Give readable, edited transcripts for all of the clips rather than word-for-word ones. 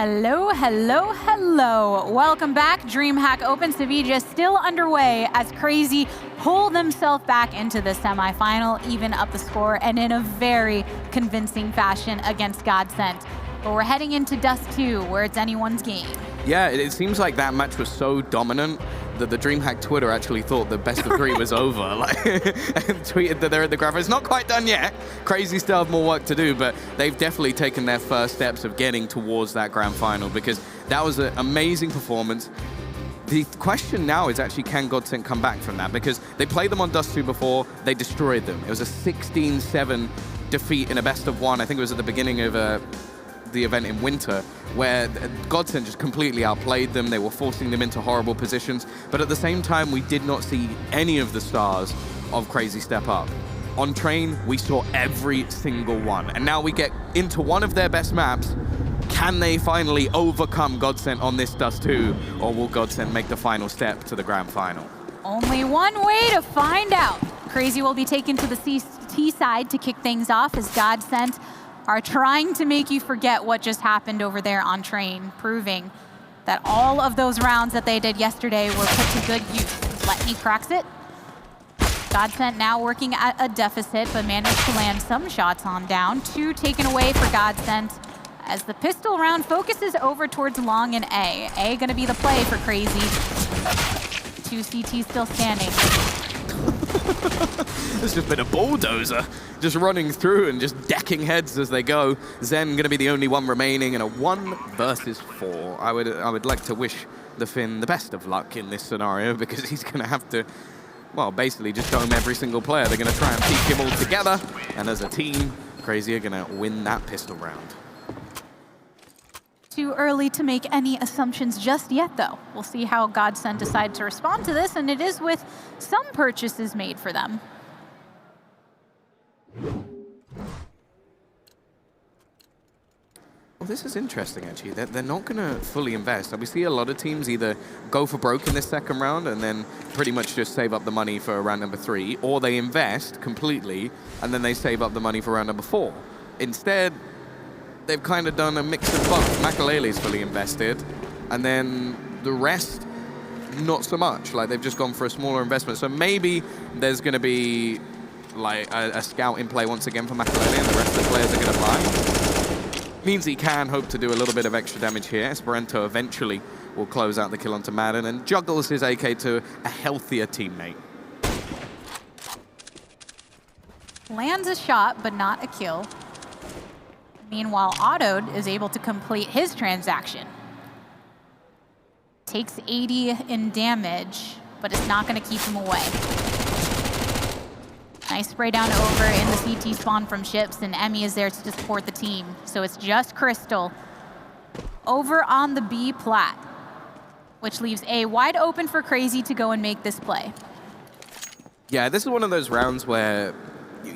Hello, hello, hello. Welcome back. DreamHack Open Sevilla still underway as CR4ZY pull themselves back into the semifinal, even up the score, and in a very convincing fashion against GODSENT. But we're heading into Dust2, where it's anyone's game. Yeah, it seems like that match was so dominant that the DreamHack Twitter actually thought the best of three was over, and tweeted that they're at the grand final. It's not quite done yet. CR4ZY still have more work to do, but they've definitely taken their first steps of getting towards that grand final, because that was an amazing performance. The question now is actually, can GODSENT come back from that? Because they played them on Dust2 before, they destroyed them. It was a 16-7 defeat in a best of one. I think it was at the beginning of the event in winter, where GODSENT just completely outplayed them. They were forcing them into horrible positions, but at the same time, we did not see any of the stars of CR4ZY step up. On Train, we saw every single one, and now we get into one of their best maps. Can they finally overcome GODSENT on this Dust2, or will GODSENT make the final step to the grand final? Only one way to find out. CR4ZY will be taken to the T side to kick things off as GODSENT are trying to make you forget what just happened over there on Train, proving that all of those rounds that they did yesterday were put to good use. Let me cracks it. GODSENT now working at a deficit, but managed to land some shots on down. 2 taken away for GODSENT as the pistol round focuses over towards Long and A. A gonna be the play for CR4ZY. 2 CT still standing. There's just been a bulldozer just running through and just decking heads as they go. Zen going to be the only one remaining in a 1 versus 4. I would like to wish the Finn the best of luck in this scenario, because he's going to have to, well, basically just dome every single player. They're going to try and peek him all together, and as a team, CR4ZY are going to win that pistol round. Too early to make any assumptions just yet, though. We'll see how GODSENT decide to respond to this, and it is with some purchases made for them. Well, this is interesting, actually. They're not going to fully invest. We see a lot of teams either go for broke in this second round and then pretty much just save up the money for round number 3, or they invest completely and then they save up the money for round number 4. Instead, they've kind of done a mix of both. Makalele's fully invested, and then the rest, not so much. Like, they've just gone for a smaller investment. So maybe there's going to be like a scout in play once again for Makalele, and the rest of the players are going to buy. Means he can hope to do a little bit of extra damage here. Esperanto eventually will close out the kill onto Madden and juggles his AK to a healthier teammate. Lands a shot, but not a kill. Meanwhile, Otto is able to complete his transaction. Takes 80 in damage, but it's not going to keep him away. Nice spray down over in the CT spawn from Ships, and Emmy is there to support the team. So it's just Crystal over on the B plat, which leaves A wide open for CR4ZY to go and make this play. Yeah, this is one of those rounds where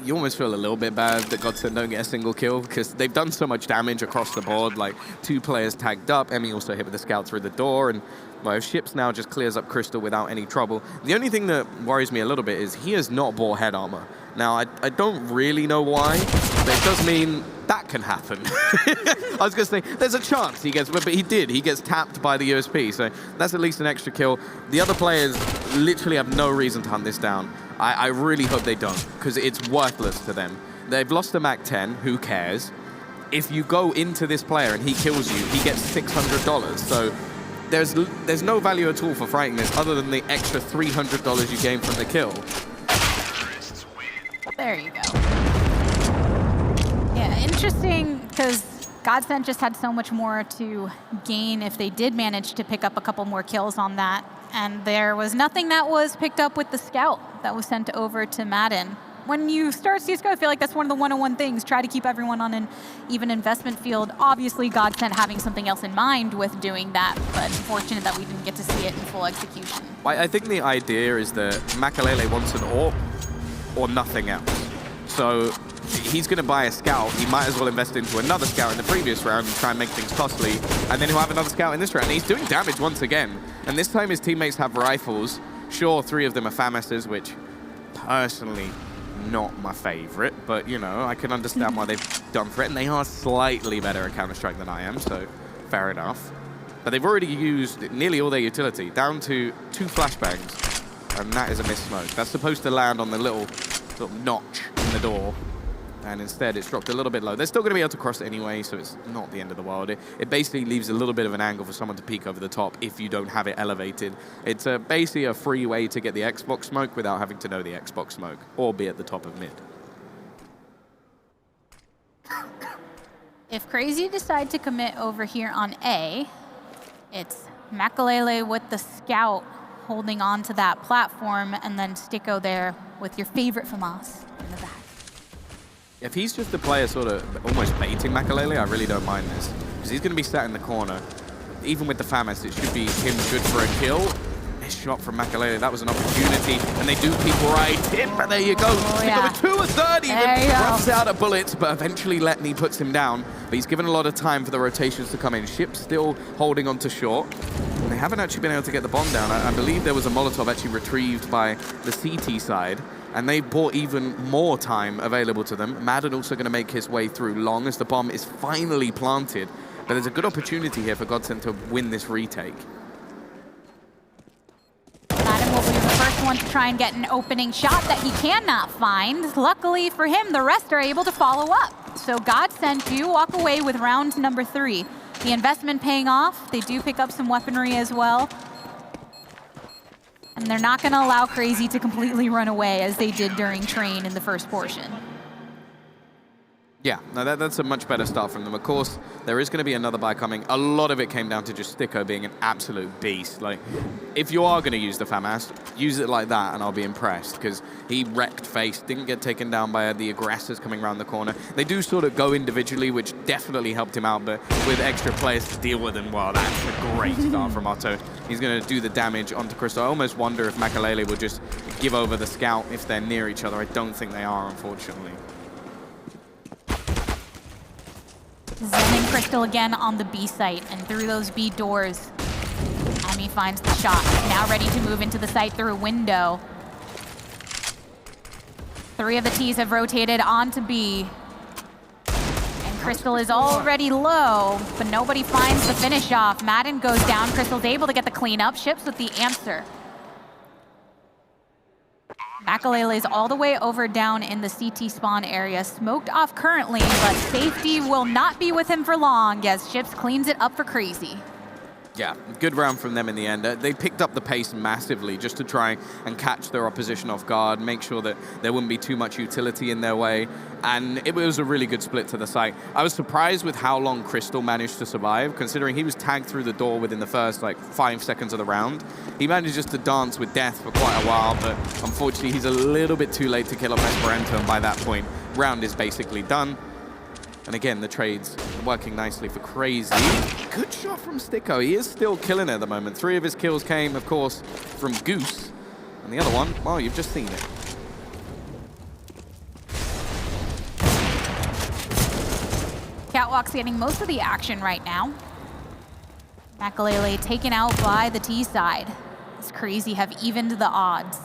you almost feel a little bit bad that GODSENT don't get a single kill, because they've done so much damage across the board. Like, 2 players tagged up. Emmy also hit with the scout through the door, and well, if Ships now just clears up Crystal without any trouble. The only thing that worries me a little bit is he has not bought head armor. Now, I don't really know why, but it does mean that can happen. I was going to say, there's a chance he gets, but he did. He gets tapped by the USP, so that's at least an extra kill. The other players literally have no reason to hunt this down. I really hope they don't, because it's worthless to them. They've lost to Mac 10, who cares? If you go into this player and he kills you, he gets $600. So there's no value at all for fighting this other than the extra $300 you gain from the kill. There you go. Yeah, interesting, because GODSENT just had so much more to gain if they did manage to pick up a couple more kills on that. And there was nothing that was picked up with the scout that was sent over to Madden. When you start CSGO, I feel like that's one of the one-on-one things. Try to keep everyone on an even investment field. Obviously, GODSENT having something else in mind with doing that, but unfortunate that we didn't get to see it in full execution. I think the idea is that Makalele wants an AWP or nothing else. So he's going to buy a scout. He might as well invest into another scout in the previous round and try and make things costly. And then he'll have another scout in this round. And he's doing damage once again. And this time his teammates have rifles. Sure, 3 of them are FAMASs, which personally not my favorite. But, you know, I can understand why they've done for it. And they are slightly better at Counter-Strike than I am. So fair enough. But they've already used nearly all their utility, down to 2 flashbangs. And that is a missed smoke. That's supposed to land on the little notch in the door. And instead, it's dropped a little bit low. They're still going to be able to cross it anyway, so it's not the end of the world. It basically leaves a little bit of an angle for someone to peek over the top if you don't have it elevated. It's basically a free way to get the Xbox smoke without having to know the Xbox smoke, or be at the top of mid. If CR4ZY decide to commit over here on A, it's Makalele with the scout holding on to that platform, and then Sticko there with your favorite FAMAS in the back. If he's just the player sort of almost baiting Makalele, I really don't mind this. Because he's going to be sat in the corner. Even with the FAMAS, it should be him good for a kill. Nice shot from Makalele. That was an opportunity. And they do peek right in, but there you go. They got a 2 or 30 even. Runs out of bullets, but eventually Letney puts him down. But he's given a lot of time for the rotations to come in. Ship's still holding on to short. And they haven't actually been able to get the bomb down. I believe there was a Molotov actually retrieved by the CT side. And they bought even more time available to them. Madden also going to make his way through long as the bomb is finally planted. But there's a good opportunity here for GODSENT to win this retake. Madden will be the first one to try and get an opening shot that he cannot find. Luckily for him, the rest are able to follow up. So GODSENT do walk away with round number 3. The investment paying off. They do pick up some weaponry as well. And they're not going to allow CR4ZY to completely run away as they did during Train in the first portion. Yeah, no, that's a much better start from them. Of course, there is going to be another buy coming. A lot of it came down to just Sticko being an absolute beast. Like, if you are going to use the FAMAS, use it like that and I'll be impressed, because he wrecked face, didn't get taken down by the aggressors coming around the corner. They do sort of go individually, which definitely helped him out, but with extra players to deal with them, well, that's a great start from Otto. He's going to do the damage onto Crystal. I almost wonder if Makalele will just give over the scout if they're near each other. I don't think they are, unfortunately. Zen and Crystal again on the B site, and through those B doors, Ami finds the shot. Now ready to move into the site through a window. 3 of the Ts have rotated onto B. And Crystal is already low, but nobody finds the finish off. Madden goes down. Crystal's able to get the cleanup. Ships with the answer. Makalele is all the way over down in the CT spawn area, smoked off currently, but safety will not be with him for long as Ships cleans it up for CR4ZY. Yeah, good round from them in the end. They picked up the pace massively just to try and catch their opposition off guard, make sure that there wouldn't be too much utility in their way, and it was a really good split to the site. I was surprised with how long Crystal managed to survive, considering he was tagged through the door within the first, 5 seconds of the round. He managed just to dance with death for quite a while, but unfortunately he's a little bit too late to kill off Esperanto, and by that point, round is basically done. And again, the trade's working nicely for CR4ZY. Good shot from Sticko. He is still killing it at the moment. 3 of his kills came, of course, from Goose. And the other one, well, you've just seen it. Catwalk's getting most of the action right now. Makalele taken out by the T side, as CR4ZY have evened the odds.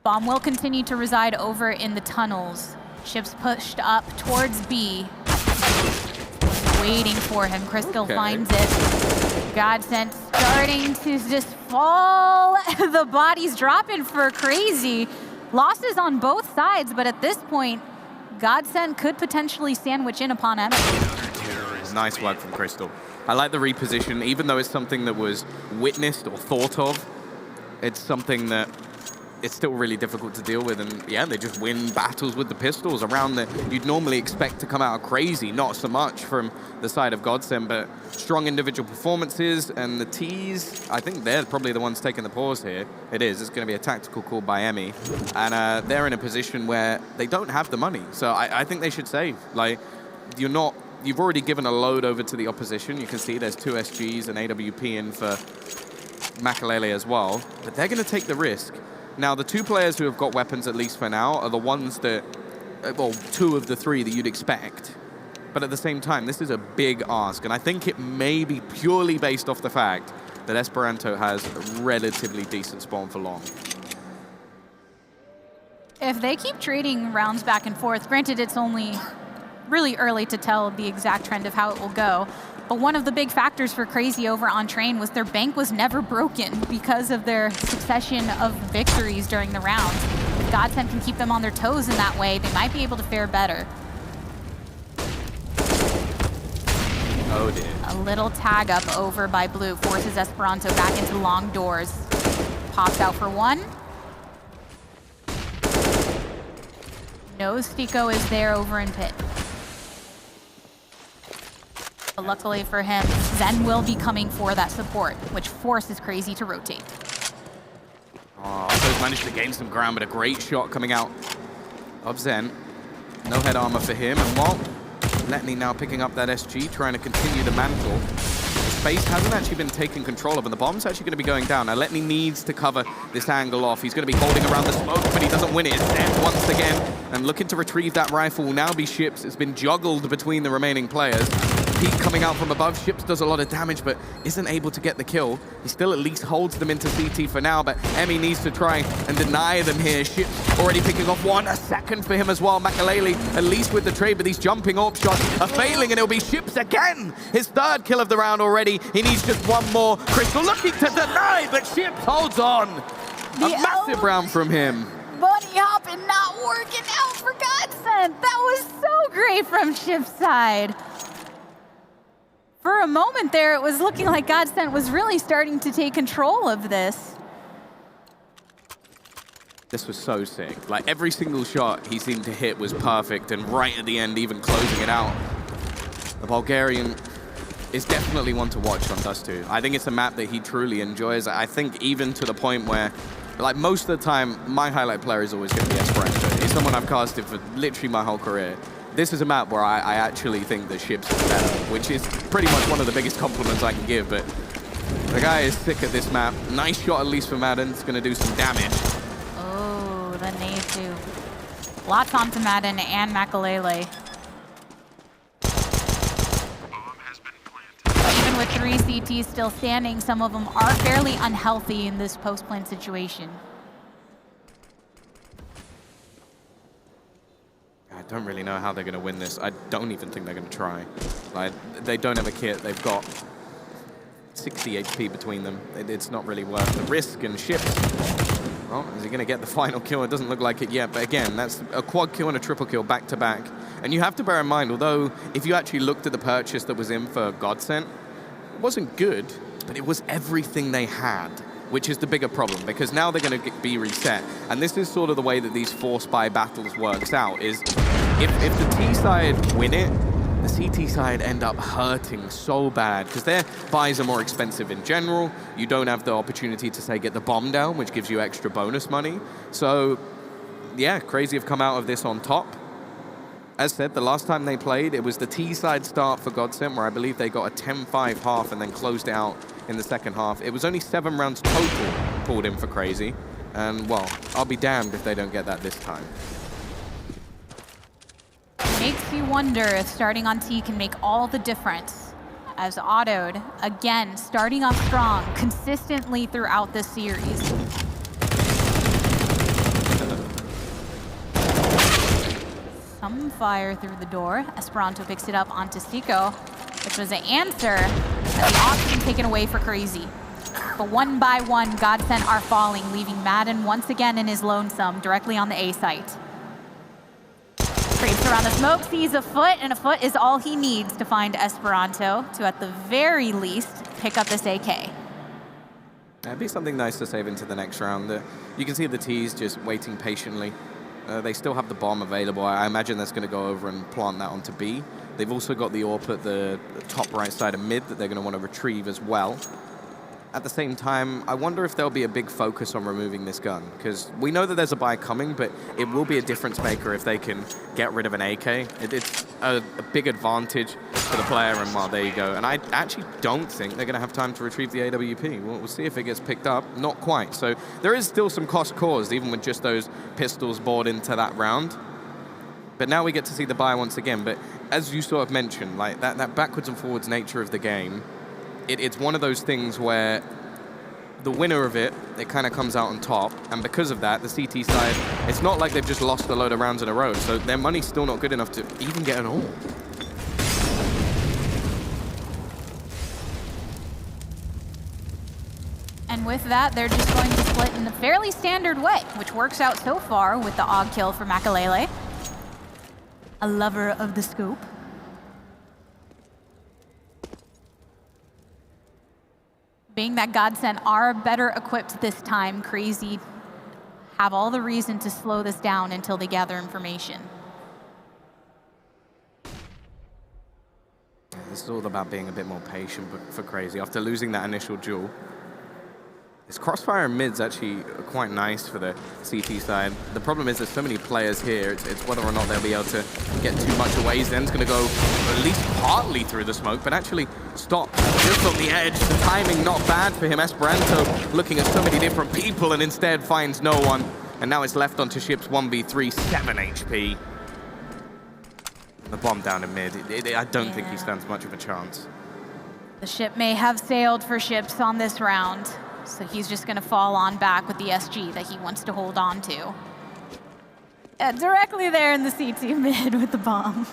Bomb will continue to reside over in the tunnels. Ships pushed up towards B. Waiting for him. Crystal finds it. GODSENT starting to just fall. The body's dropping for CR4ZY. Losses on both sides, but at this point, GODSENT could potentially sandwich in upon him. Nice work from Crystal. I like the reposition, even though it's something that was witnessed or thought of. It's something that it's still really difficult to deal with, and yeah, they just win battles with the pistols around that you'd normally expect to come out of CR4ZY, not so much from the side of GODSENT, but strong individual performances, and the Ts, I think they're probably the ones taking the pause here. It is, it's going to be a tactical call by Emmy, and they're in a position where they don't have the money, so I think they should save. Like, you've already given a load over to the opposition. You can see there's 2 SGs and AWP in for Makalele as well, but they're going to take the risk. Now, the 2 players who have got weapons, at least for now, are the ones that, well, 2 of the 3 that you'd expect. But at the same time, this is a big ask, and I think it may be purely based off the fact that Esperanto has a relatively decent spawn for long. If they keep trading rounds back and forth, granted it's only really early to tell the exact trend of how it will go. But one of the big factors for Crazy over on Train was their bank was never broken because of their succession of victories during the round. If GODSENT can keep them on their toes in that way, they might be able to fare better. Oh dear. A little tag up over by Blue forces Esperanto back into long doors. Pops out for one. No Stico is there over in pit. But luckily for him, Zen will be coming for that support, which forces Crazy to rotate. Oh, So's managed to gain some ground, but a great shot coming out of Zen. No head armor for him, and while Letney now picking up that SG, trying to continue the mantle. Space hasn't actually been taken control of, and the bomb's actually going to be going down. Now, Letney needs to cover this angle off. He's going to be holding around the smoke, but he doesn't win it. It's dead once again, and looking to retrieve that rifle will now be Ships. It's been juggled between the remaining players. Heat coming out from above. Ships does a lot of damage, but isn't able to get the kill. He still at least holds them into CT for now, but Emmy needs to try and deny them here. Ships already picking off one. A second for him as well. Makalele, at least with the trade, but these jumping AWP shots are failing, and it'll be Ships again. His third kill of the round already. He needs just one more. Crystal looking to deny, but Ships holds on. A massive round from him. Bunny hopping not working out for GODSENT. That was so great from Ships' side. For a moment there, it was looking like GODSENT was really starting to take control of this. This was so sick. Like, every single shot he seemed to hit was perfect, and right at the end, even closing it out. The Bulgarian is definitely one to watch on Dust2. I think it's a map that he truly enjoys. I think even to the point where, like, most of the time, my highlight player is always going to be Esperanto. He's someone I've casted for literally my whole career. This is a map where I actually think that Ships is better, which is pretty much one of the biggest compliments I can give, but the guy is sick at this map. Nice shot, at least for Madden. It's going to do some damage. Oh, the nade too. Lots onto Madden and Makalele. Even with 3 CTs still standing, some of them are fairly unhealthy in this post-plant situation. I don't really know how they're going to win this. I don't even think they're going to try. Like, they don't have a kit. They've got 60 HP between them. It's not really worth the risk. And Ships, well, is he going to get the final kill? It doesn't look like it yet. But again, that's a quad kill and a triple kill back to back. And you have to bear in mind, although if you actually looked at the purchase that was in for GODSENT, it wasn't good, but it was everything they had, which is the bigger problem, because now they're going to be reset. And this is sort of the way that these 4-spy battles works out, is if the T side win it, the CT side end up hurting so bad, because their buys are more expensive in general. You don't have the opportunity to, say, get the bomb down, which gives you extra bonus money. So, yeah, Crazy have come out of this on top. As said, the last time they played, it was the T-side start for GODSENT, where I believe they got a 10-5 half and then closed it out in the second half. It was only 7 rounds total pulled in for Crazy. And, well, I'll be damned if they don't get that this time. Makes you wonder if starting on T can make all the difference. As Autoed, again, starting off strong consistently throughout this series. Some fire through the door. Esperanto picks it up onto Stico, which was an answer, and the option taken away for Crazy. But one by one, GODSENT are falling, leaving Madden once again in his lonesome, directly on the A site. Creeps around the smoke, sees a foot, and a foot is all he needs to find Esperanto to, at the very least, pick up this AK. That'd be something nice to save into the next round. You can see the T's just waiting patiently. They still have the bomb available. I imagine that's going to go over and plant that onto B. They've also got the AWP at the top right side of mid that they're going to want to retrieve as well. At the same time, I wonder if there'll be a big focus on removing this gun, because we know that there's a buy coming, but it will be a difference maker if they can get rid of an AK. It's a big advantage for the player, and well, there you go. And I actually don't think they're going to have time to retrieve the AWP. We'll see if it gets picked up. Not quite. So there is still some cost caused, even with just those pistols bought into that round. But now we get to see the buy once again. But as you sort of mentioned, like that backwards and forwards nature of the game, it's one of those things where the winner of it, it kind of comes out on top. And because of that, the CT side, it's not like they've just lost a load of rounds in a row. So their money's still not good enough to even get an all. And with that, they're just going to split in a fairly standard way, which works out so far with the Og kill for Makalele. A lover of the scope. Being that GODSENT are better equipped this time, CR4ZY have all the reason to slow this down until they gather information. This is all about being a bit more patient for CR4ZY. After losing that initial duel, this crossfire in mid's actually quite nice for the CT side. The problem is there's so many players here, it's whether or not they'll be able to get too much away. Zen's going to go at least partly through the smoke, but actually stop just on the edge. The timing not bad for him. Esperanto looking at so many different people and instead finds no one. And now it's left onto Ships 1v3, 7 HP. The bomb down in mid, I don't think he stands much of a chance. The ship may have sailed for Ships on this round. So he's just going to fall on back with the SG that he wants to hold on to. Directly there in the CT mid with the bomb.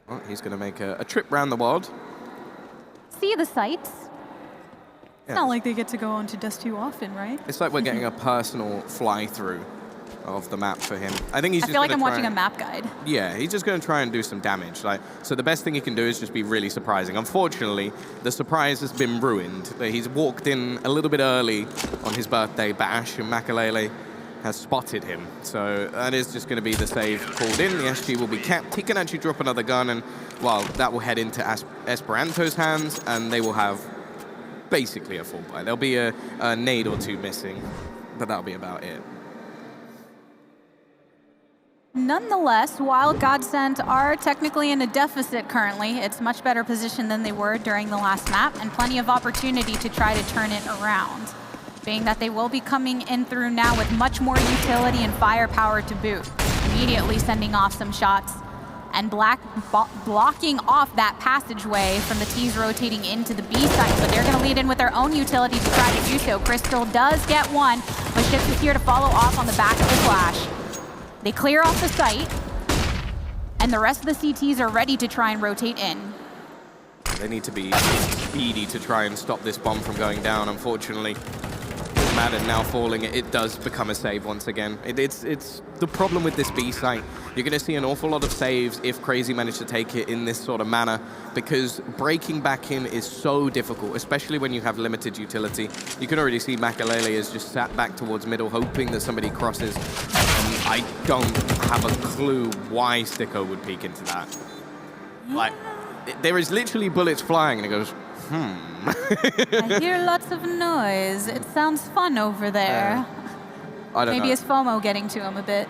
Well, he's going to make a trip around the world. See the sights? It's not like they get to go on to Dust2 often, right? It's like we're getting a personal fly-through of the map for him. I think he's just I feel like I'm watching and, a map guide. Yeah, he's just going to try and do some damage. So the best thing he can do is just be really surprising. Unfortunately, the surprise has been ruined. He's walked in a little bit early on his birthday bash, and Makalele has spotted him. So that is just going to be the save called in. The SG will be kept. He can actually drop another gun, and, well, that will head into Esperanto's hands, and they will have basically a full buy. There'll be a nade or two missing, but that'll be about it. Nonetheless, while GODSENT are technically in a deficit currently, it's much better position than they were during the last map, and plenty of opportunity to try to turn it around. Being that they will be coming in through now with much more utility and firepower to boot, immediately sending off some shots and blocking off that passageway from the T's rotating into the B side, but they're going to lead in with their own utility to try to do so. Crystal does get one, but Ships is here to follow off on the back of the flash. They clear off the site, and the rest of the CTs are ready to try and rotate in. They need to be speedy to try and stop this bomb from going down. Unfortunately, with Madden now falling, it does become a save once again. It's the problem with this B site. You're going to see an awful lot of saves if CR4ZY manage to take it in this sort of manner, because breaking back in is so difficult, especially when you have limited utility. You can already see Makalele is just sat back towards middle, hoping that somebody crosses. And I don't have a clue why Sticko would peek into that. Like, there is literally bullets flying, and it goes, I hear lots of noise. It sounds fun over there. I don't know. Maybe it's FOMO getting to him a bit.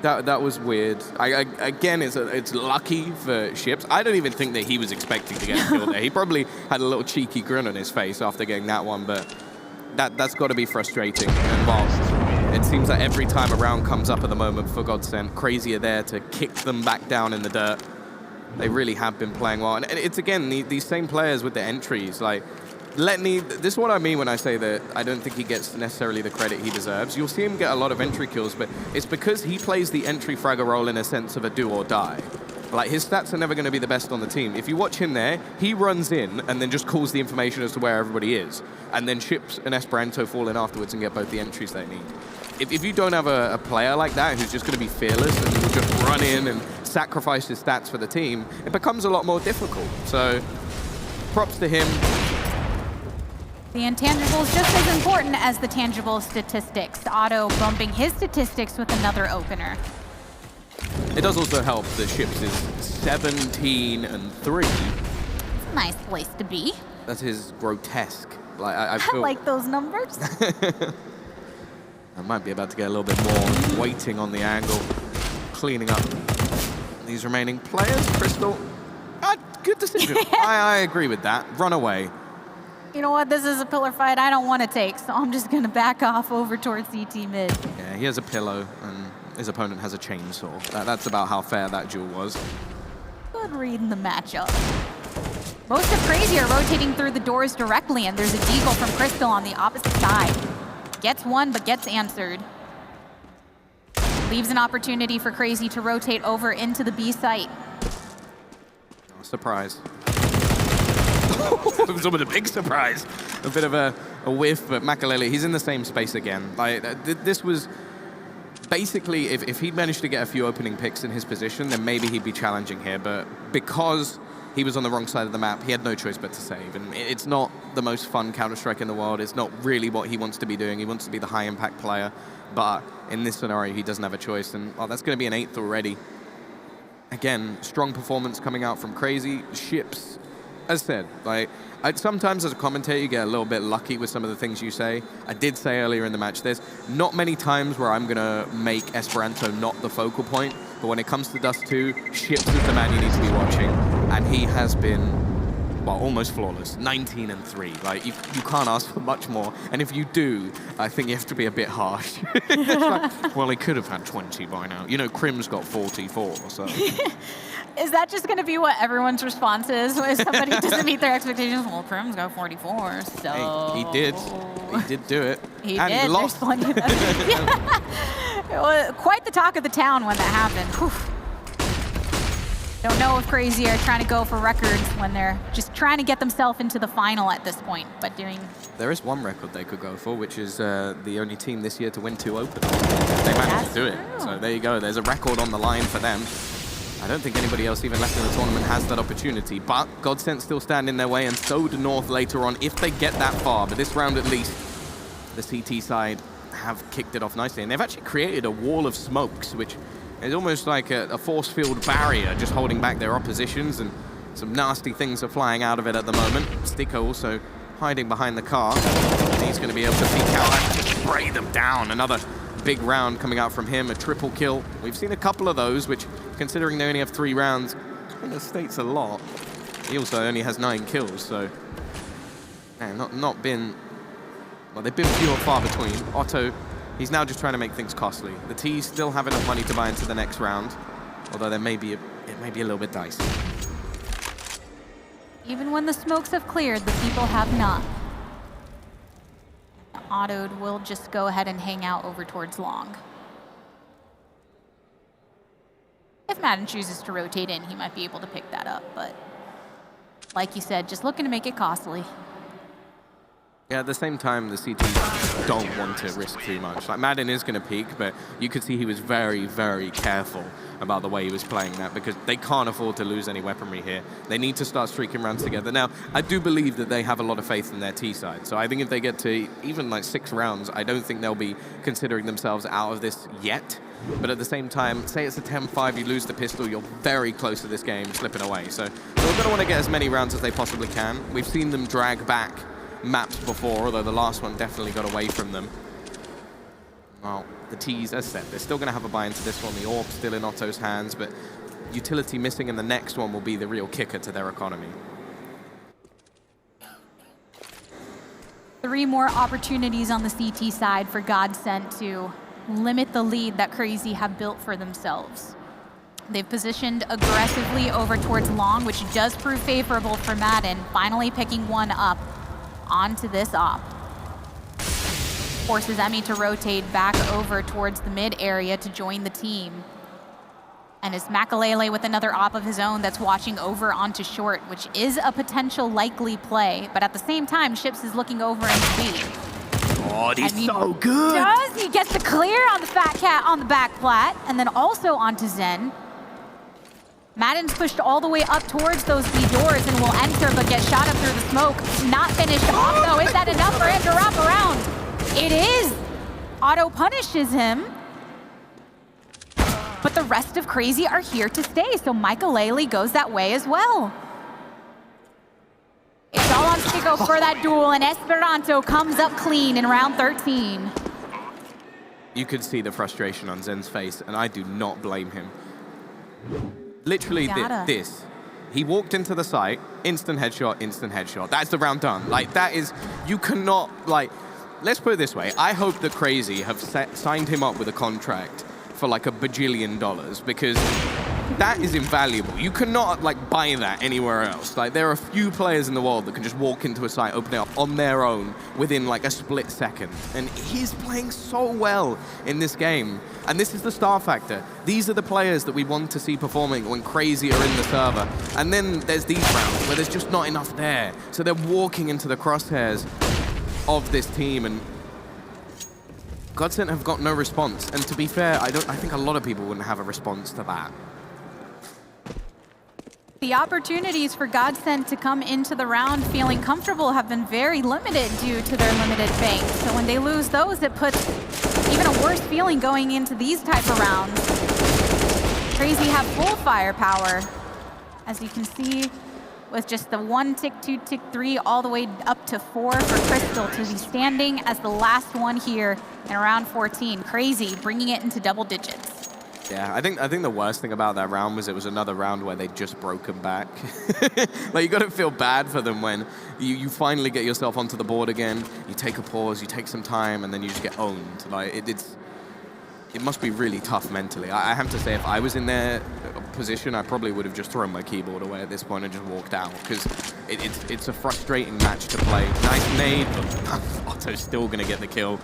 That was weird. Again, it's lucky for Ships. I don't even think that he was expecting to get a kill there. He probably had a little cheeky grin on his face after getting that one, but that's got to be frustrating. And whilst it seems like every time a round comes up at the moment for GODSENT, CR4ZY are there to kick them back down in the dirt. They really have been playing well. And it's, again, these same players with the entries. Like, this is what I mean when I say that I don't think he gets necessarily the credit he deserves. You'll see him get a lot of entry kills, but it's because he plays the entry fragger role in a sense of a do or die. Like, his stats are never going to be the best on the team. If you watch him there, he runs in and then just calls the information as to where everybody is. And then Ships and Esperanto fall in afterwards and get both the entries they need. If you don't have a player like that who's just going to be fearless and will just run in and sacrifice his stats for the team, it becomes a lot more difficult. So, props to him. The intangibles just as important as the tangible statistics. Otto bumping his statistics with another opener. It does also help that Ships is 17-3. It's a nice place to be. That is grotesque. Like I I like those numbers. I might be about to get a little bit more waiting on the angle, cleaning up these remaining players. Crystal, good decision. I agree with that. Run away. You know what? This is a pillar fight I don't want to take, so I'm just going to back off over towards CT mid. Yeah, he has a pillow, and his opponent has a chainsaw. That's about how fair that duel was. Good read in the matchup. Most of Crazy are rotating through the doors directly, and there's a deagle from Crystal on the opposite side. Gets one, but gets answered. Leaves an opportunity for Crazy to rotate over into the B site. Oh, surprise. It was almost a big surprise. A bit of a whiff, but Makalele, he's in the same space again. Like, this was basically, if he'd managed to get a few opening picks in his position, then maybe he'd be challenging here. But because he was on the wrong side of the map, he had no choice but to save. And it's not the most fun Counter-Strike in the world. It's not really what he wants to be doing. He wants to be the high-impact player. But in this scenario, he doesn't have a choice. And well, that's going to be an 8th already. Again, strong performance coming out from Crazy. Ships, as said, like, sometimes as a commentator, you get a little bit lucky with some of the things you say. I did say earlier in the match, there's not many times where I'm going to make Esperanto not the focal point. But when it comes to Dust2, Ships is the man you need to be watching. And he has been, well, almost flawless. 19-3. Like, you can't ask for much more. And if you do, I think you have to be a bit harsh. Like, well, he could have had 20 by now. You know, Crim's got 44, so. Is that just going to be what everyone's response is when somebody doesn't meet their expectations? Well, Crim's got 44, so... Hey, he did. He did do it. He and did. He lost. There's plenty of that. It was quite the talk of the town when that happened. Whew. Don't know if Crazy are trying to go for records when they're just trying to get themselves into the final at this point, but doing... There is one record they could go for, which is the only team this year to win 2 Open. They managed to do it. So there you go. There's a record on the line for them. I don't think anybody else even left in the tournament has that opportunity, but GODSENT still stand in their way, and so do North later on if they get that far. But this round at least, the CT side have kicked it off nicely, and they've actually created a wall of smokes, which is almost like a force field barrier just holding back their oppositions, and some nasty things are flying out of it at the moment. Sticker also hiding behind the car. He's going to be able to peek out and spray them down. Another big round coming out from him, a triple kill. We've seen a couple of those, which, considering they only have 3 rounds, kind of states a lot. He also only has 9 kills, so not been, well, they've been few and far between. Otto, he's now just trying to make things costly. The T's still have enough money to buy into the next round, although it may be a little bit dicey. Even when the smokes have cleared, the people have not. Otto will just go ahead and hang out over towards long. If Madden chooses to rotate in, he might be able to pick that up, but like you said, just looking to make it costly. Yeah, at the same time, the CT don't want to risk too much. Like, Madden is going to peak, but you could see he was very, very careful about the way he was playing that, because they can't afford to lose any weaponry here. They need to start streaking rounds together. Now, I do believe that they have a lot of faith in their T side, so I think if they get to even like 6 rounds, I don't think they'll be considering themselves out of this yet. But at the same time, say it's a 10-5, you lose the pistol, you're very close to this game slipping away. So they're going to want to get as many rounds as they possibly can. We've seen them drag back maps before, although the last one definitely got away from them. Well, the T's, as said, they're still going to have a buy into this one. The AWP still in Otto's hands, but utility missing in the next one will be the real kicker to their economy. 3 more opportunities on the CT side for GODSENT to limit the lead that Crazy have built for themselves. They've positioned aggressively over towards long, which does prove favorable for Madden, finally picking one up onto this op. Forces Emmy to rotate back over towards the mid area to join the team. And it's Makalele with another op of his own that's watching over onto short, which is a potential likely play, but at the same time, Ships is looking over into B. Oh, he's so good! He gets the clear on the Fat Cat on the back plat, and then also onto Zen. Madden's pushed all the way up towards those B doors and will enter, but get shot up through the smoke. Not finished off, though. Is that enough for him to wrap around? It is. Otto punishes him. But the rest of Crazy are here to stay, so Makalele goes that way as well. It's all on Stico for that duel, and Esperanto comes up clean in round 13. You could see the frustration on Zen's face, and I do not blame him. Literally this. He walked into the site, instant headshot, instant headshot. That's the round done. Like, that is, you cannot, like, let's put it this way. I hope that Crazy have signed him up with a contract for like $1 bajillion, because that is invaluable. You cannot like buy that anywhere else. Like there are a few players in the world that can just walk into a site, open it up on their own within like a split second. And he's playing so well in this game. And this is the star factor. These are the players that we want to see performing when crazy are in the server. And then there's these rounds where there's just not enough there. So they're walking into the crosshairs of this team, and GODSENT have got no response. And to be fair, I think a lot of people wouldn't have a response to that. The opportunities for GODSENT to come into the round feeling comfortable have been very limited due to their limited bank. So when they lose those, it puts even a worse feeling going into these type of rounds. CR4ZY have full firepower, as you can see, with just the 1 tick, 2 tick, 3, all the way up to 4 for Crystal to be standing as the last one here in round 14. CR4ZY bringing it into double digits. Yeah, I think the worst thing about that round was it was another round where they'd just broken back. Like, you got to feel bad for them when you finally get yourself onto the board again, you take a pause, you take some time, and then you just get owned. Like, it must be really tough mentally. I have to say, if I was in their position, I probably would have just thrown my keyboard away at this point and just walked out, because it's a frustrating match to play. Nice nade, but Otto's still going to get the kill.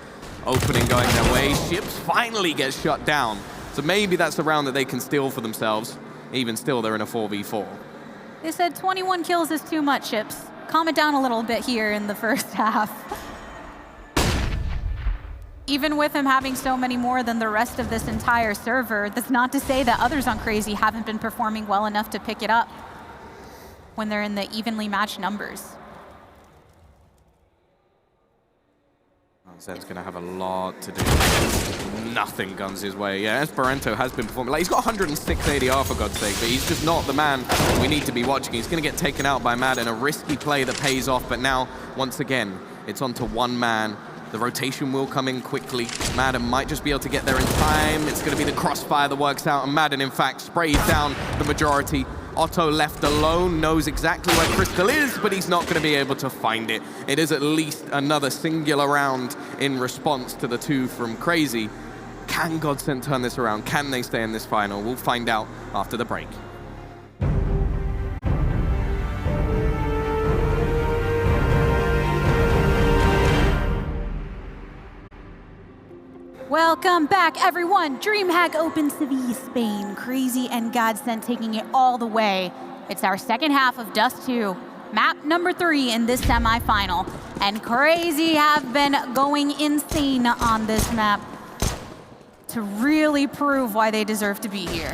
Opening going their way. Ships finally get shut down. So maybe that's the round that they can steal for themselves. Even still, they're in a 4v4. They said 21 kills is too much, Ships. Calm it down a little bit here in the first half. Even with him having so many more than the rest of this entire server, that's not to say that others on CR4ZY haven't been performing well enough to pick it up when they're in the evenly matched numbers. Zed's going to have a lot to do. Nothing guns his way. Yeah, Esperanto has been performing. Like, he's got 106 ADR for God's sake, but he's just not the man we need to be watching. He's going to get taken out by Madden, a risky play that pays off, but now, once again, it's onto one man. The rotation will come in quickly. Madden might just be able to get there in time. It's going to be the crossfire that works out, and Madden, in fact, sprays down the majority. Otto left alone, knows exactly where Crystal is, but he's not going to be able to find it. It is at least another singular round in response to the 2 from CR4ZY. Can GODSENT turn this around? Can they stay in this final? We'll find out after the break. Welcome back, everyone. DreamHack opens Sevilla, Spain. CR4ZY and GODSENT taking it all the way. It's our second half of Dust2, map number 3 in this semifinal. And CR4ZY have been going insane on this map to really prove why they deserve to be here.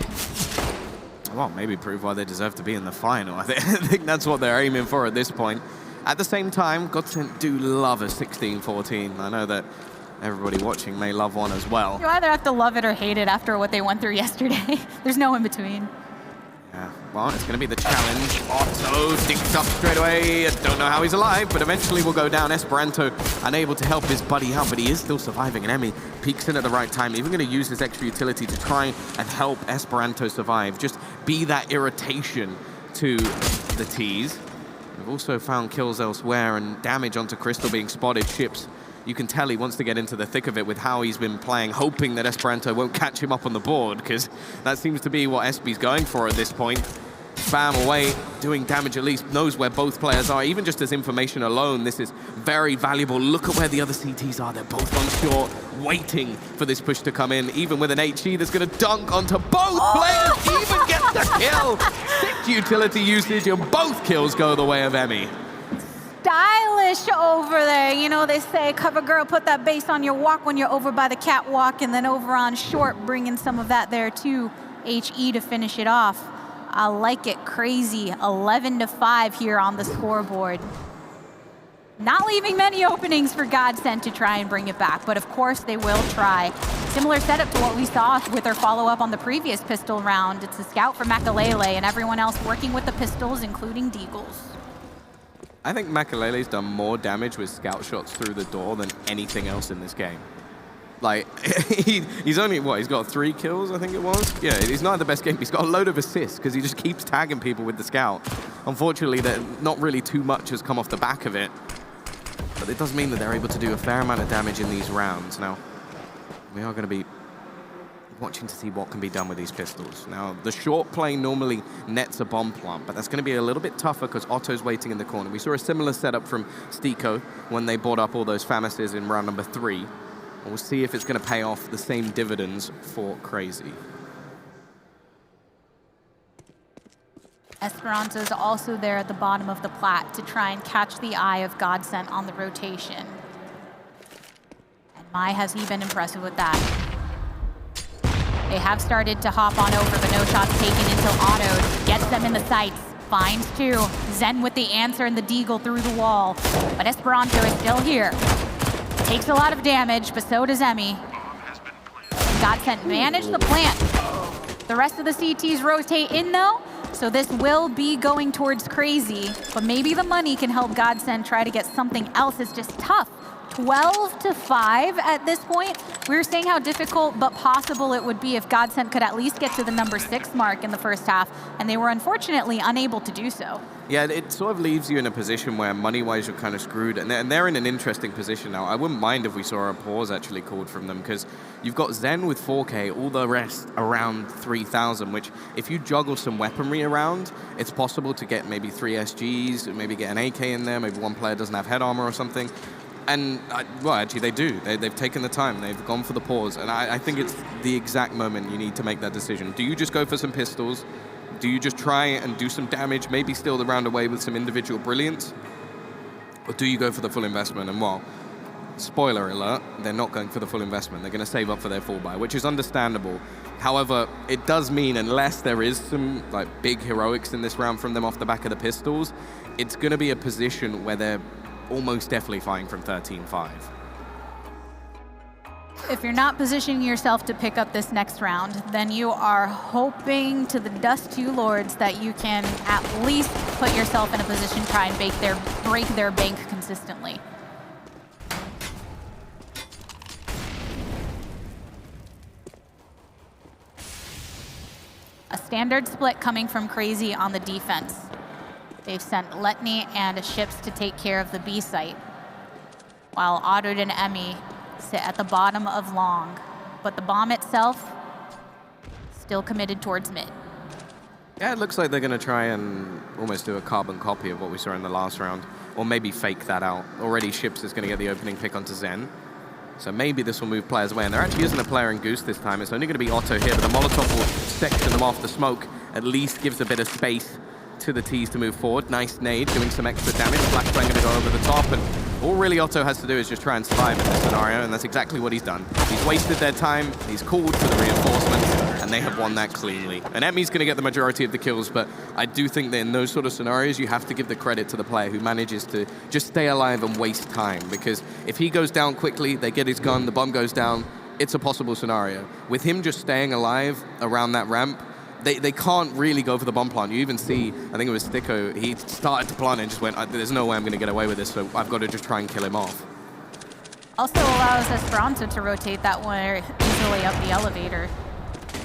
Well, maybe prove why they deserve to be in the final. I think that's what they're aiming for at this point. At the same time, GODSENT do love a 16-14. I know that everybody watching may love one as well. You either have to love it or hate it after what they went through yesterday. There's no in between. Yeah, well, it's going to be the challenge. Otto digs up straight away. Don't know how he's alive, but eventually will go down. Esperanto unable to help his buddy out, but he is still surviving. And Emmy peeks in at the right time, even going to use his extra utility to try and help Esperanto survive. Just be that irritation to the T's. We've also found kills elsewhere and damage onto Crystal being spotted. Ships, you can tell he wants to get into the thick of it with how he's been playing, hoping that Esperanto won't catch him up on the board, because that seems to be what SB's going for at this point. Spam away, doing damage at least, knows where both players are. Even just as information alone, this is very valuable. Look at where the other CTs are. They're both on short, waiting for this push to come in. Even with an HE that's going to dunk onto both players, even gets the kill. 6 utility usage, and both kills go the way of Emmy. Stylish over there. You know, they say, cover girl, put that bass on your walk when you're over by the catwalk, and then over on short, bringing some of that there too. HE to finish it off. I like it. CR4ZY, 11-5 here on the scoreboard. Not leaving many openings for GODSENT to try and bring it back, but of course they will try. Similar setup to what we saw with their follow-up on the previous pistol round. It's a scout for Makalele and everyone else working with the pistols, including Deagles. I think Makalele's done more damage with scout shots through the door than anything else in this game. Like, he's only, what, he's got 3 kills, I think it was? Yeah, he's not the best game. He's got a load of assists because he just keeps tagging people with the scout. Unfortunately, not really too much has come off the back of it. But it does mean that they're able to do a fair amount of damage in these rounds. Now, we are going to be watching to see what can be done with these pistols. Now, the short play normally nets a bomb plant, but that's going to be a little bit tougher because Otto's waiting in the corner. We saw a similar setup from Stico when they bought up all those FAMASes in round number 3. And we'll see if it's going to pay off the same dividends for CR4ZY. Esperanza's also there at the bottom of the plat to try and catch the eye of GODSENT on the rotation. And Mai has he been impressive with that. They have started to hop on over, but no shots taken until Otto gets them in the sights. Finds 2. Zen with the answer and the deagle through the wall. But Esperanza is still here. Takes a lot of damage, but so does Emmy. GODSENT managed the plant. The rest of the CTs rotate in though, so this will be going towards CR4ZY, but maybe the money can help GODSENT try to get something else. It's just tough. 12-5 at this point. We were saying how difficult but possible it would be if GODSENT could at least get to the number 6 mark in the first half, and they were unfortunately unable to do so. Yeah, it sort of leaves you in a position where money-wise you're kind of screwed, and they're in an interesting position now. I wouldn't mind if we saw a pause actually called from them, because you've got Zen with 4K, all the rest around 3,000, which if you juggle some weaponry around, it's possible to get maybe 3 SGs, maybe get an AK in there, maybe one player doesn't have head armor or something. And, well, actually they do. They've taken the time. They've gone for the pause. And I think it's the exact moment you need to make that decision. Do you just go for some pistols? Do you just try and do some damage, maybe steal the round away with some individual brilliance? Or do you go for the full investment? And, well, spoiler alert, they're not going for the full investment. They're going to save up for their full buy, which is understandable. However, it does mean unless there is some big heroics in this round from them off the back of the pistols, it's going to be a position where they're almost definitely fighting from 13-5. If you're not positioning yourself to pick up this next round, then you are hoping to the Dust2 Lords that you can at least put yourself in a position to try and break their bank consistently. A standard split coming from CR4ZY on the defense. They've sent Letney and ships to take care of the B site, while Oddard and Emmy sit at the bottom of long. But the bomb itself, still committed towards mid. Yeah, it looks like they're going to try and almost do a carbon copy of what we saw in the last round, or maybe fake that out. Already Ships is going to get the opening pick onto Zen. So maybe this will move players away, and there actually isn't a player in Goose this time. It's only going to be Otto here, but the Molotov will section them off. The smoke at least gives a bit of space to the T's to move forward. Nice nade, doing some extra damage. Flashbang going to go over the top, and all really Otto has to do is just try and survive in this scenario, and that's exactly what he's done. He's wasted their time, he's called for the reinforcements, and they have won that cleanly. And Emmy's going to get the majority of the kills, but I do think that in those sort of scenarios, you have to give the credit to the player who manages to just stay alive and waste time, because if he goes down quickly, they get his gun, the bomb goes down, it's a possible scenario. With him just staying alive around that ramp, they can't really go for the bomb plant. You even see, I think it was Stico, he started to plant and just went, there's no way I'm going to get away with this, so I've got to just try and kill him off. Also allows Esperanza to rotate that one easily up the elevator.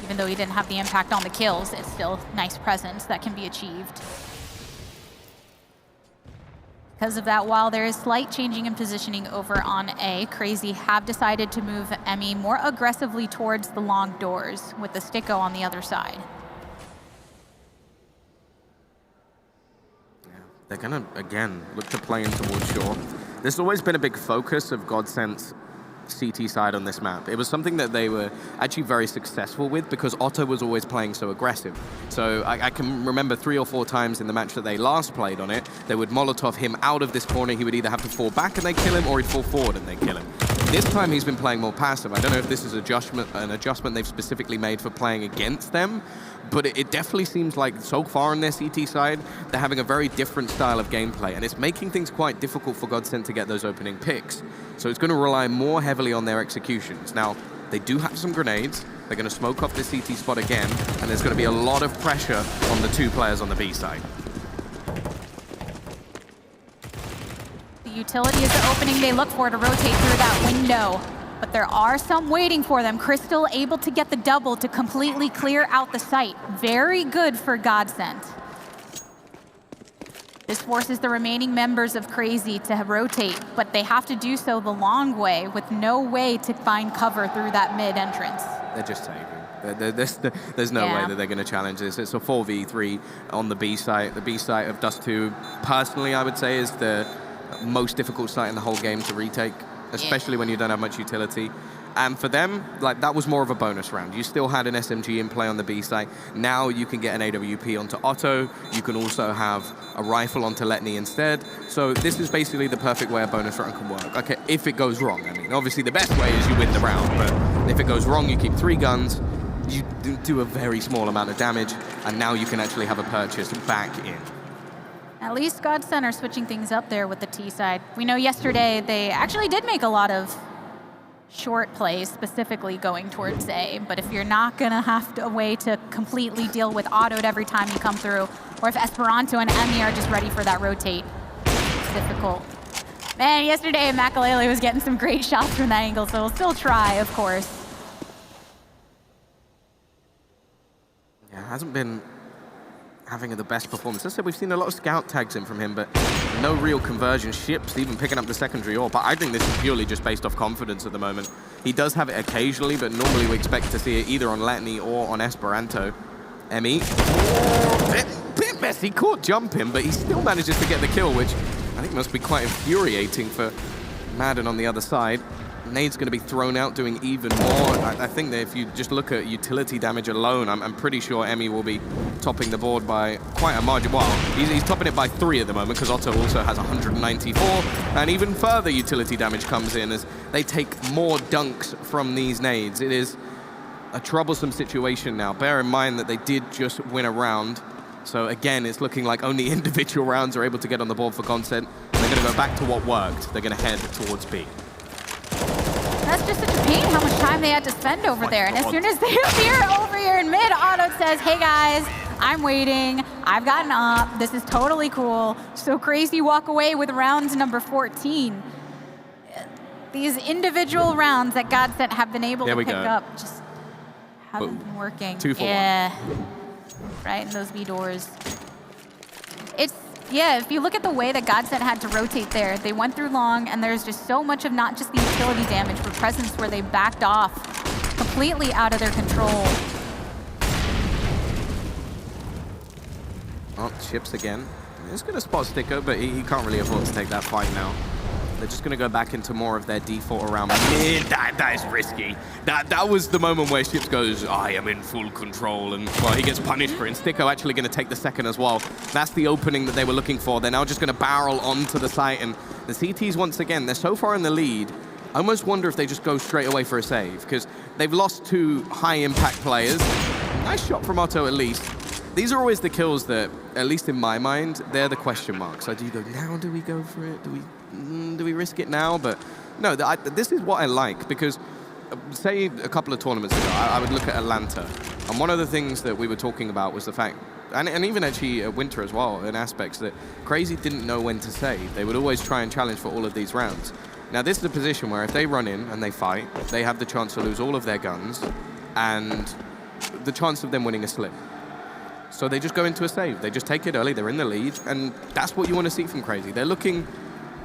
Even though he didn't have the impact on the kills, it's still nice presence that can be achieved. Because of that, while there is slight changing in positioning over on A, CR4ZY have decided to move Emmy more aggressively towards the long doors, with the Stico on the other side. They're going to, again, look to play in towards shore. This has always been a big focus of GODSENT's CT side on this map. It was something that they were actually very successful with because Otto was always playing so aggressive. So I can remember 3 or 4 times in the match that they last played on it, they would Molotov him out of this corner. He would either have to fall back and they kill him, or he'd fall forward and they kill him. This time he's been playing more passive. I don't know if this is an adjustment they've specifically made for playing against them, but it definitely seems like so far on their CT side, they're having a very different style of gameplay, and it's making things quite difficult for GODSENT to get those opening picks. So it's going to rely more heavily on their executions. Now, they do have some grenades. They're going to smoke off the CT spot again, and there's going to be a lot of pressure on the 2 players on the B side. The utility is the opening they look for to rotate through that window. But there are some waiting for them. Crystal able to get the double to completely clear out the site. Very good for GODSENT. This forces the remaining members of CR4ZY to rotate, but they have to do so the long way with no way to find cover through that mid entrance. They're just saving. There's no way that they're going to challenge this. It's a 4v3 on the B site. The B site of Dust2, personally, I would say, is the most difficult site in the whole game to retake, especially when you don't have much utility. And for them, like, that was more of a bonus round. You still had an SMG in play on the B site. Now you can get an AWP onto Otto. You can also have a rifle onto Letney instead. So this is basically the perfect way a bonus round can work. Okay, if it goes wrong. I mean, obviously the best way is you win the round, but if it goes wrong, you keep 3 guns, you do a very small amount of damage, and now you can actually have a purchase back in. At least GODSENT are switching things up there with the T side. We know yesterday they actually did make a lot of short plays, specifically going towards A, but if you're not gonna have a way to completely deal with autoed every time you come through, or if Esperanto and Emmy are just ready for that rotate, it's difficult. Man, yesterday Makalele was getting some great shots from that angle, so we'll still try, of course. Yeah, hasn't been having the best performance. As I said, we've seen a lot of scout tags in from him, but no real conversion. Ships even picking up the secondary ore. But I think this is purely just based off confidence at the moment. He does have it occasionally, but normally we expect to see it either on Letney or on Esperanto. Emmy, bit messy, caught jumping, but he still manages to get the kill, which I think must be quite infuriating for Madden on the other side. Nade's going to be thrown out doing even more. I think that if you just look at utility damage alone, I'm pretty sure Emmy will be topping the board by quite a margin. Well, he's topping it by 3 at the moment because Otto also has 194. And even further utility damage comes in as they take more dunks from these nades. It is a troublesome situation now. Bear in mind that they did just win a round. So again, it's looking like only individual rounds are able to get on the board for GODSENT. They're going to go back to what worked. They're going to head towards B. That's just such a pain how much time they had to spend over there. And as soon as they appear over here in mid, Otto says, hey guys, I'm waiting. I've gotten up. This is totally cool. So crazy walk away with rounds number 14. These individual rounds that GODSENT have been able to pick up just haven't been working. 2 for 1. Right in those B doors. Yeah, if you look at the way that GODSENT had to rotate there, they went through long, and there's just so much of not just the utility damage, but presence where they backed off completely out of their control. Oh, Chips again. He's going to spot Sticker, but he can't really afford to take that fight now. They're just going to go back into more of their default around mid. That is risky. That was the moment where Ships goes, I am in full control, and well, he gets punished for it. And Sticko actually going to take the second as well. That's the opening that they were looking for. They're now just going to barrel onto the site, and the CTs once again, they're so far in the lead. I almost wonder if they just go straight away for a save, because they've lost 2 high-impact players. Nice shot from Otto, at least. These are always the kills that, at least in my mind, they're the question marks. So do you go now? Do we go for it? Do we risk it now? But no, this is what I like, because say a couple of tournaments ago, I would look at Atlanta, and one of the things that we were talking about was the fact, and even actually at Winter as well, in aspects that CR4ZY didn't know when to save. They would always try and challenge for all of these rounds. Now this is a position where if they run in and they fight, they have the chance to lose all of their guns, and the chance of them winning is slim. So they just go into a save. They just take it early, they're in the lead, and that's what you want to see from CR4ZY. They're looking,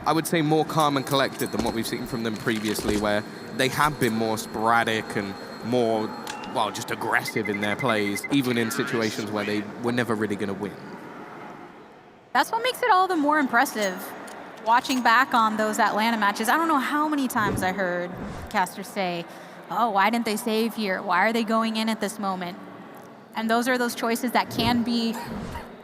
I would say, more calm and collected than what we've seen from them previously, where they have been more sporadic and more, well, just aggressive in their plays, even in situations where they were never really going to win. That's what makes it all the more impressive. Watching back on those Atlanta matches, I don't know how many times I heard casters say, oh, why didn't they save here? Why are they going in at this moment? And those are those choices that can be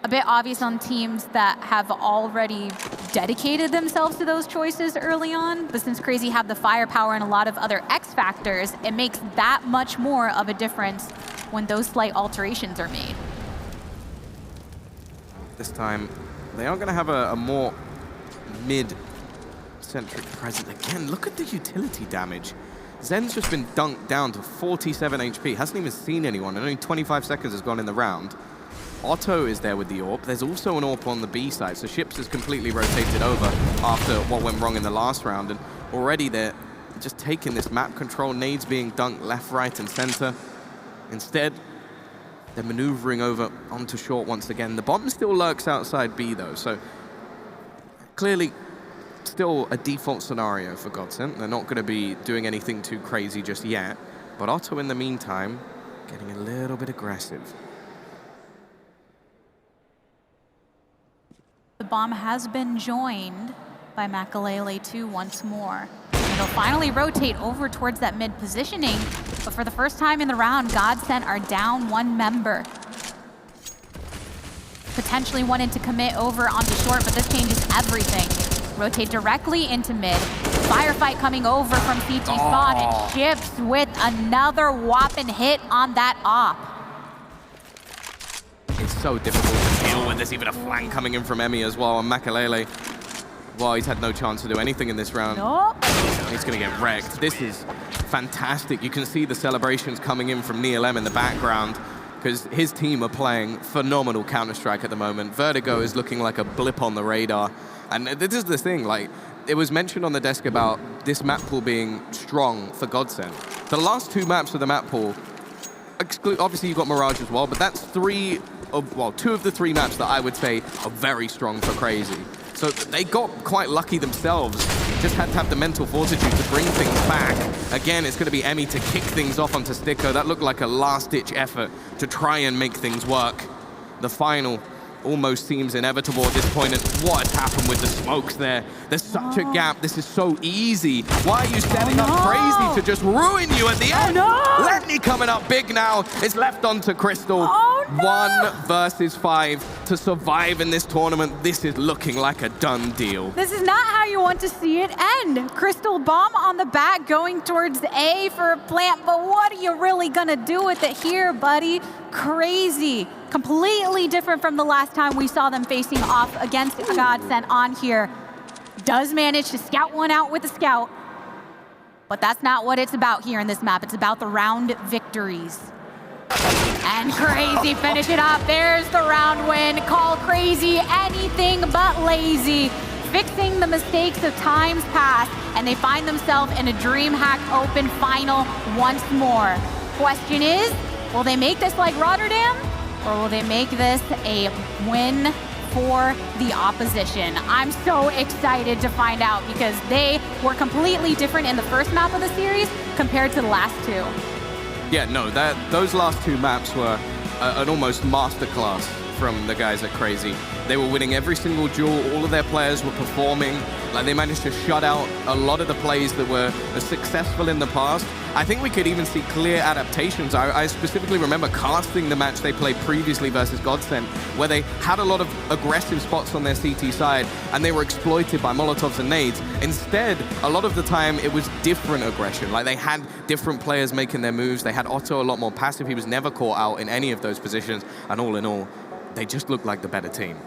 a bit obvious on teams that have already dedicated themselves to those choices early on. But since CR4ZY have the firepower and a lot of other X factors, it makes that much more of a difference when those slight alterations are made. This time, they are going to have a more mid-centric presence. Again, look at the utility damage. Zen's just been dunked down to 47 HP. Hasn't even seen anyone, and only 25 seconds has gone in the round. Otto is there with the AWP. There's also an AWP on the B side, so Ships has completely rotated over after what went wrong in the last round, and already they're just taking this map control. Nades being dunked left, right, and center. Instead, they're maneuvering over onto short once again. The bomb still lurks outside B, though, so clearly still a default scenario for GODSENT. They're not going to be doing anything too crazy just yet, but Otto, in the meantime, getting a little bit aggressive. The bomb has been joined by Makalele 2 once more. It'll finally rotate over towards that mid positioning, but for the first time in the round, GODSENT are down one member. Potentially wanted to commit over onto short, but this changes everything. Rotate directly into mid. Firefight coming over from CT spawn, and Chips with another whopping hit on that op. It's so difficult to deal when there's even a flank coming in from Emmy as well, and Makalele, well, he's had no chance to do anything in this round. Nope. He's going to get wrecked. This is fantastic. You can see the celebrations coming in from Neil M in the background, because his team are playing phenomenal Counter-Strike at the moment. Vertigo is looking like a blip on the radar. And this is the thing, like, it was mentioned on the desk about this map pool being strong for GODSENT. The last 2 maps of the map pool, obviously you've got Mirage as well, but that's 2 of the 3 maps that I would say are very strong for Crazy. So they got quite lucky themselves. Just had to have the mental fortitude to bring things back. Again, it's going to be Emmy to kick things off onto Sticko. That looked like a last-ditch effort to try and make things work. The final almost seems inevitable at this point, and what has happened with the smokes there? There's such a gap. This is so easy. Why are you setting up Crazy to just ruin you at the end? Lenny coming up big now. It's left onto Crystal. 1 versus 5 to survive in this tournament. This is looking like a done deal. This is not how you want to see it end. Crystal bomb on the back going towards A for a plant, but what are you really gonna do with it here, buddy? Crazy. Completely different from the last time we saw them facing off against GODSENT on here. Does manage to scout one out with a scout, but that's not what it's about here in this map. It's about the round victories. And Crazy finish it up. There's the round win. Call Crazy anything but lazy. Fixing the mistakes of times past, and they find themselves in a DreamHack Open final once more. Question is, will they make this like Rotterdam, or will they make this a win for the opposition? I'm so excited to find out, because they were completely different in the first map of the series compared to the last 2. Yeah, no, those last 2 maps were an almost masterclass from the guys at Crazy. They were winning every single duel. All of their players were performing. Like, they managed to shut out a lot of the plays that were successful in the past. I think we could even see clear adaptations. I specifically remember casting the match they played previously versus GODSENT, where they had a lot of aggressive spots on their CT side, and they were exploited by Molotovs and nades. Instead, a lot of the time, it was different aggression. Like, they had different players making their moves. They had Otto a lot more passive. He was never caught out in any of those positions. And all in all, they just looked like the better team.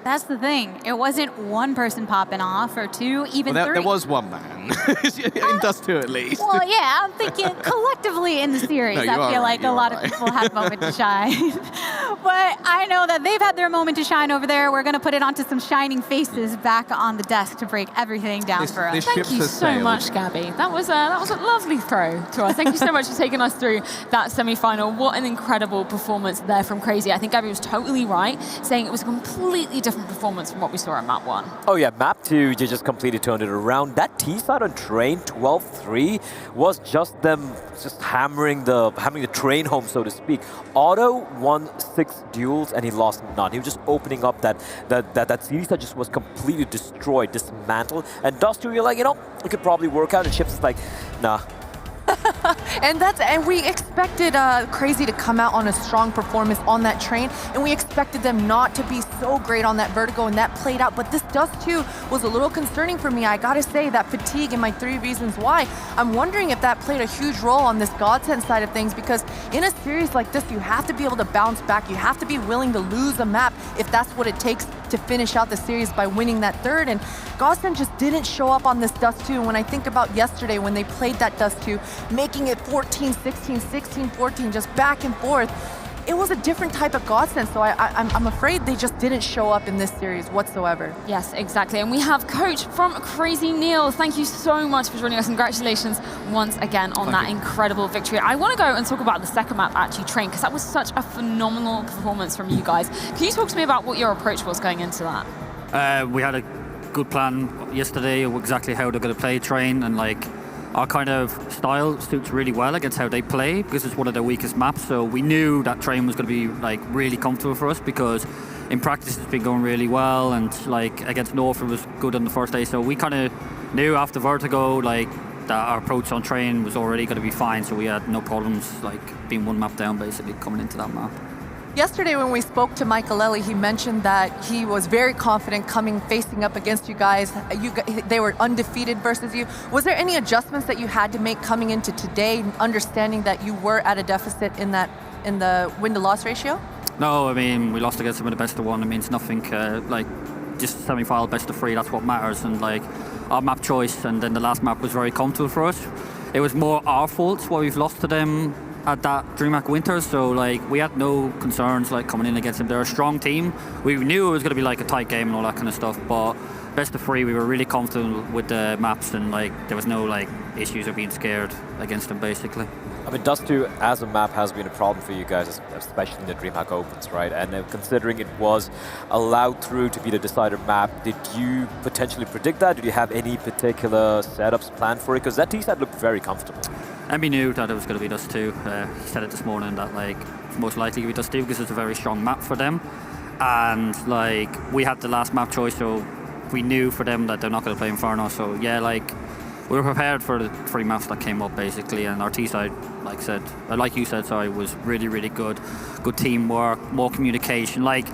That's the thing. It wasn't one person popping off, or 2, even 3. There was one man. In Dust2 at least. Well, yeah, I'm thinking collectively in the series, No, I feel like a lot of people had a moment to shine. But I know that they've had their moment to shine over there. We're going to put it onto some shining faces back on the desk to break everything down for us. Thank you so much, Gabby. That was a lovely throw to us. Thank you so much for taking us through that semi-final. What an incredible performance there from Crazy. I think Gabby was totally right, saying it was a completely different performance from what we saw at Map 1. Oh yeah, Map 2, they just completely turned it around. That T-side on Train 12-3 was just them hammering the train home, so to speak. Otto won 6 duels and he lost none. He was just opening up that series that just was completely destroyed, dismantled. And Dust2, you're like, you know, it could probably work out. And Chips is like, nah. And we expected Crazy to come out on a strong performance on that train, and we expected them not to be so great on that Vertigo, and that played out. But this Dust2 was a little concerning for me. I gotta say, that fatigue and my 3 reasons why. I'm wondering if that played a huge role on this GODSENT side of things, because in a series like this, you have to be able to bounce back. You have to be willing to lose a map if that's what it takes to finish out the series by winning that 3rd. And GODSENT just didn't show up on this Dust2. And when I think about yesterday when they played that Dust2, making it 14, 16, 16, 14, just back and forth, it was a different type of GODSENT. So I'm afraid they just didn't show up in this series whatsoever. Yes, exactly. And we have Coach from Crazy Neil. Thank you so much for joining us. Congratulations once again on that incredible victory. I want to go and talk about the second map, actually, Train, because that was such a phenomenal performance from you guys. Can you talk to me about what your approach was going into that? We had a good plan yesterday of exactly how they're going to play Train, and like our kind of style suits really well against how they play because it's one of their weakest maps. So we knew that train was going to be like really comfortable for us because in practice it's been going really well, and like against North it was good on the first day. So we kind of knew after Vertigo like that our approach on train was already going to be fine. So we had no problems like being one map down basically coming into that map. Yesterday when we spoke to Michaelelli, he mentioned that he was very confident facing up against you guys. They were undefeated versus you. Was there any adjustments that you had to make coming into today, understanding that you were at a deficit in the win-to-loss ratio? No, I mean, we lost against them in the best of one. I mean, it's nothing like just semi-final best of 3, that's what matters. And like our map choice and then the last map was very comfortable for us. It was more our fault why we've lost to them at that DreamHack Winter, so like we had no concerns like coming in against them. They're a strong team. We knew it was going to be like a tight game and all that kind of stuff, but best of 3 we were really confident with the maps and like there was no like issues or being scared against them basically. I mean, Dust2 as a map has been a problem for you guys, especially in the DreamHack Opens, right? And considering it was allowed through to be the decider map, did you potentially predict that? Did you have any particular setups planned for it? Because that T-side looked very comfortable. And we knew that it was going to be Dust2. He said it this morning that like it's most likely to be Dust2 because it's a very strong map for them. And like we had the last map choice, so we knew for them that they're not going to play Inferno. So yeah, like we were prepared for the 3 maps that came up basically. And our T side, like you said, sorry, was really, really good. Good teamwork, more communication. Like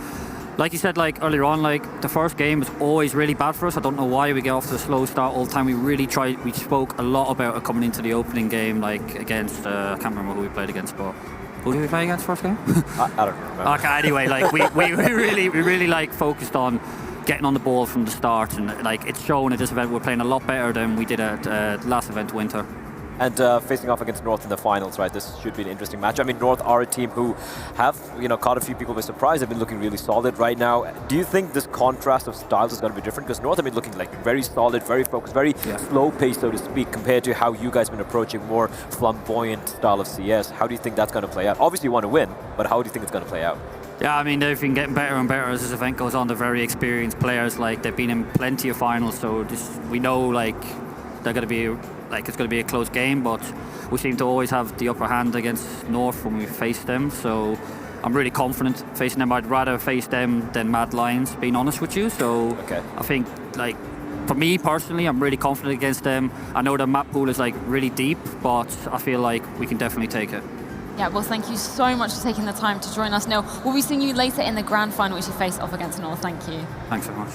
you said, like earlier on, like the first game was always really bad for us. I don't know why we get off to a slow start all the time. We really tried. We spoke a lot about it coming into the opening game, like against I can't remember who we played against, but who did we play against first game? I don't remember. Okay, anyway, like we really like focused on getting on the ball from the start, and like it's shown at this event we're playing a lot better than we did at the last event, Winter. And facing off against North in the finals, right? This should be an interesting match. I mean, North are a team who have, caught a few people by surprise. They've been looking really solid right now. Do you think this contrast of styles is going to be different? Because North have been looking like very solid, very focused, very slow pace, so to speak, compared to how you guys have been approaching more flamboyant style of CS. How do you think that's going to play out? Obviously, you want to win, but how do you think it's going to play out? Yeah, I mean, they've been getting better and better as this event goes on. They're very experienced players. Like they've been in plenty of finals, so we know like they're going to be it's going to be a close game, but we seem to always have the upper hand against North when we face them. So I'm really confident facing them. I'd rather face them than Mad Lions, being honest with you. So I think like for me personally, I'm really confident against them. I know the map pool is like really deep, but I feel like we can definitely take it. Yeah, well, thank you so much for taking the time to join us, Neil. We'll be seeing you later in the grand final, which you face off against North. Thank you. Thanks so much.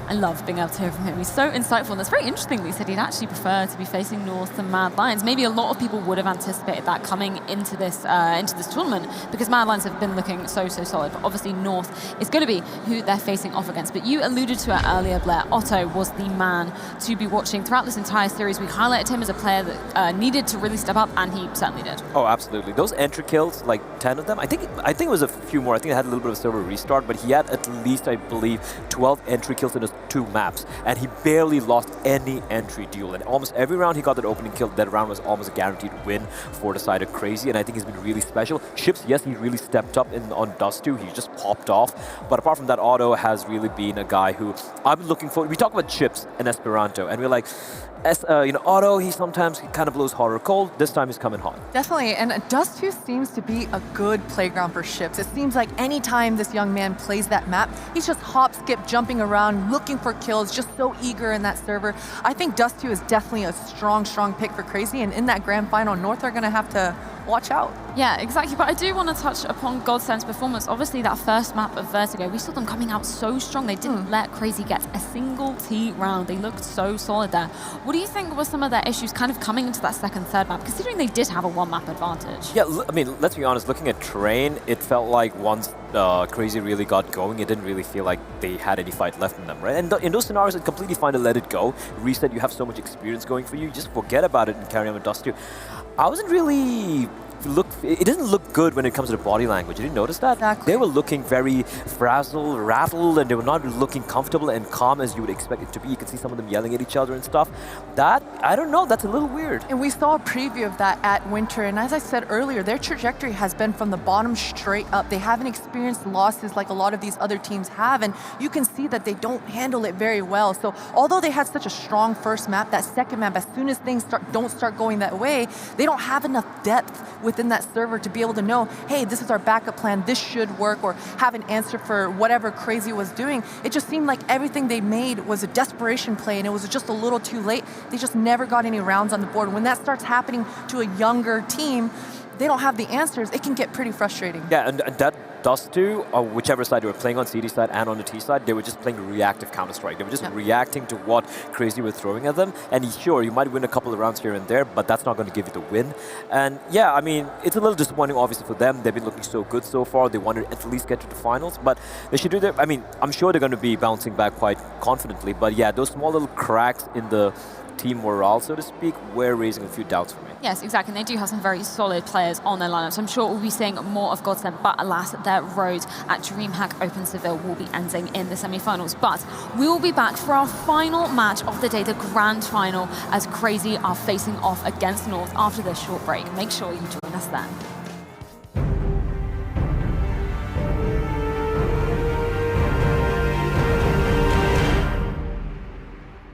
I love being able to hear from him. He's so insightful, and it's very interesting that he said he'd actually prefer to be facing North than Mad Lions. Maybe a lot of people would have anticipated that coming into this tournament, because Mad Lions have been looking so solid. But obviously North is going to be who they're facing off against. But you alluded to it earlier, Blair. Otto was the man to be watching throughout this entire series. We highlighted him as a player that needed to really step up, and he certainly did. Oh, absolutely. Those entry kills, like 10 of them. I think it was a few more. I think it had a little bit of a server restart, but he had at least, I believe, 12 entry kills in his 2 maps, and he barely lost any entry duel. And almost every round he got that opening kill, that round was almost a guaranteed win for the side of CR4ZY, and I think he's been really special. Ships, yes, he really stepped up on Dust2. He just popped off. But apart from that, Otto has really been a guy who I've been looking for. We talk about Chips in Esperanto, and we're like, Otto, he sometimes kind of blows hot or cold. This time he's coming hot. Definitely, and Dust2 seems to be a good playground for Ships. It seems like any time this young man plays that map, he's just hop, skip, jumping around, looking for kills, just so eager in that server. I think Dust2 is definitely a strong pick for CR4ZY, and in that grand final, North are going to have to watch out. Yeah, exactly. But I do want to touch upon GODSENT's performance. Obviously, that first map of Vertigo, we saw them coming out so strong. They didn't let CR4ZY get a single T round. They looked so solid there. What do you think were some of their issues kind of coming into that second, third map, considering they did have a 1-map advantage? Yeah, I mean, let's be honest, looking at Train, it felt like once CR4ZY really got going, it didn't really feel like they had any fight left in them, right? And in those scenarios, it's completely fine to let it go. Reset, you have so much experience going for you, just forget about it and carry on with Dust2. I wasn't really it doesn't look good when it comes to the body language. Did you notice that? Exactly. They were looking very frazzled, rattled, and they were not looking comfortable and calm as you would expect it to be. You can see some of them yelling at each other and stuff. That, I don't know, that's a little weird. And we saw a preview of that at Winter, and as I said earlier, their trajectory has been from the bottom straight up. They haven't experienced losses like a lot of these other teams have, and you can see that they don't handle it very well. So although they had such a strong first map, that second map, as soon as things don't start going that way, they don't have enough depth within that server to be able to know, hey, this is our backup plan, this should work, or have an answer for whatever Crazy was doing. It just seemed like everything they made was a desperation play, and it was just a little too late. They just never got any rounds on the board. When that starts happening to a younger team, they don't have the answers, it can get pretty frustrating. Yeah, and that Dust2, or whichever side they were playing on, CD side and on the T side, they were just playing reactive Counter-Strike. They were just reacting to what Crazy were throwing at them. And sure, you might win a couple of rounds here and there, but that's not going to give you the win. And yeah, I mean, it's a little disappointing, obviously, for them. They've been looking so good so far. They wanted to at least get to the finals, but they should do their, I mean, I'm sure they're going to be bouncing back quite confidently. But yeah, those small little cracks in the team morale, so to speak, were raising a few doubts for me. Yes, exactly. And they do have some very solid players on their lineup. So I'm sure we'll be seeing more of GODSENT, but alas, their road at DreamHack Open Seville will be ending in the semi-finals. But we will be back for our final match of the day, the grand final, as Crazy are facing off against North after this short break. Make sure you join us then.